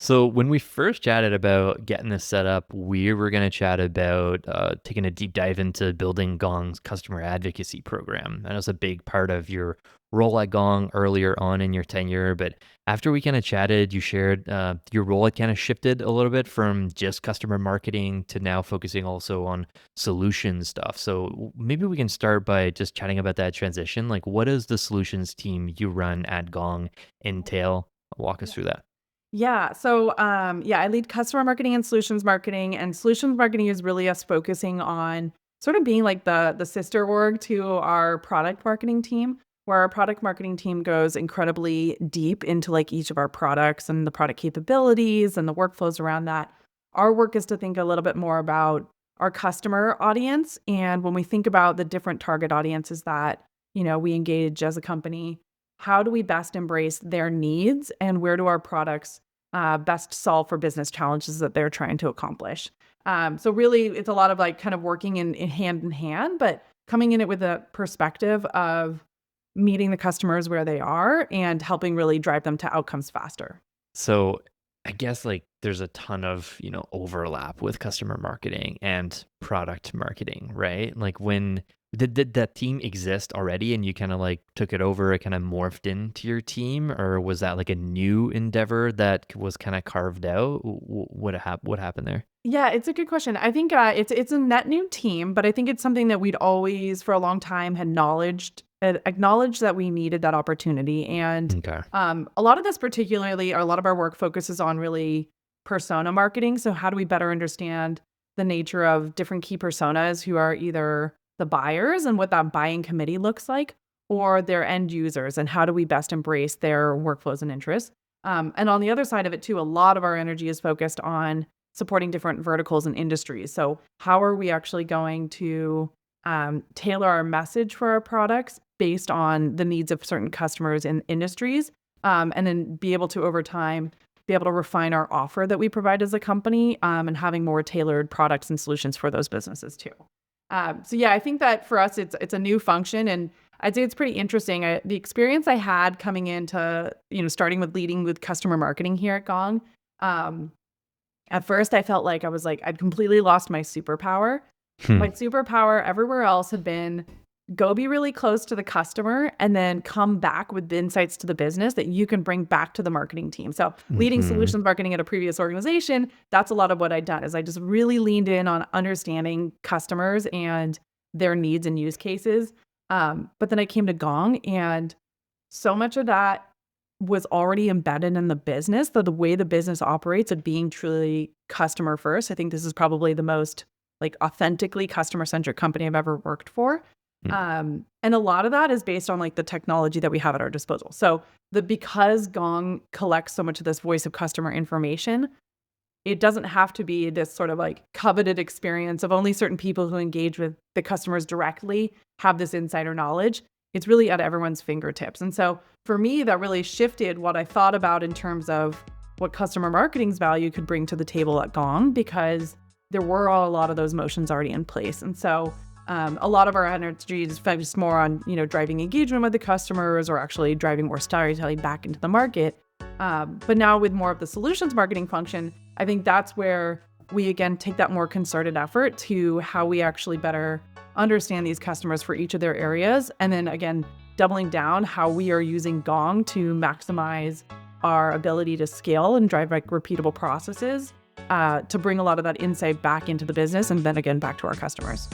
So when we first chatted about getting this set up, we were going to chat about taking a deep dive into building Gong's customer advocacy program. And it was a big part of your role at Gong earlier on in your tenure. But after we kind of chatted, you shared your role had kind of shifted a little bit from just customer marketing to now focusing also on solution stuff. So maybe we can start by just chatting about that transition. Like, what does the solutions team you run at Gong entail? Walk us through that. Yeah. So, I lead customer marketing and solutions marketing is really us focusing on sort of being like the sister org to our product marketing team, where our product marketing team goes incredibly deep into like each of our products and the product capabilities and the workflows around that. Our work is to think a little bit more about our customer audience, and when we think about the different target audiences that we engage as a company, how do we best embrace their needs and where do our products best solve for business challenges that they're trying to accomplish? So really, it's a lot of like kind of working in hand, but coming in it with a perspective of meeting the customers where they are and helping really drive them to outcomes faster. So I guess like there's a ton of, overlap with customer marketing and product marketing, right? Like when did that team exist already and you kind of like took it over, it kind of morphed into your team, or was that like a new endeavor that was kind of carved out? What happened there? Yeah, it's a good question. I think it's a net new team, but I think it's something that we'd always, for a long time, had acknowledged that we needed that opportunity. And Okay. a lot of this, particularly, or a lot of our work focuses on really persona marketing. So how do we better understand the nature of different key personas who are either the buyers and what that buying committee looks like, or their end users, and how do we best embrace their workflows and interests? And on the other side of it too, a lot of our energy is focused on supporting different verticals and industries. So, how are we actually going to tailor our message for our products based on the needs of certain customers and industries, and then be able to over time be able to refine our offer that we provide as a company, and having more tailored products and solutions for those businesses too. So yeah, I think that for us, it's a new function, and I'd say it's pretty interesting. The experience I had coming into starting with leading with customer marketing here at Gong. Um, at first, I felt like I was like I'd completely lost my superpower. My Hmm. superpower everywhere else had been go be really close to the customer and then come back with the insights to the business that you can bring back to the marketing team. So leading Hmm. solutions marketing at a previous organization, that's a lot of what I'd done is I just really leaned in on understanding customers and their needs and use cases. But then I came to Gong and so much of that was already embedded in the business, the way the business operates of being truly customer first. I think this is probably the most like authentically customer centric company I've ever worked for. And a lot of that is based on like the technology that we have at our disposal. So because Gong collects so much of this voice of customer information, it doesn't have to be this sort of like coveted experience of only certain people who engage with the customers directly have this insider knowledge. It's really at everyone's fingertips. And so for me, that really shifted what I thought about in terms of what customer marketing's value could bring to the table at Gong because there were a lot of those motions already in place. And so a lot of our energy is focused more on, driving engagement with the customers or actually driving more storytelling back into the market. But now with more of the solutions marketing function, I think that's where we again take that more concerted effort to how we actually better understand these customers for each of their areas. And then again, doubling down how we are using Gong to maximize our ability to scale and drive like repeatable processes to bring a lot of that insight back into the business and then again back to our customers.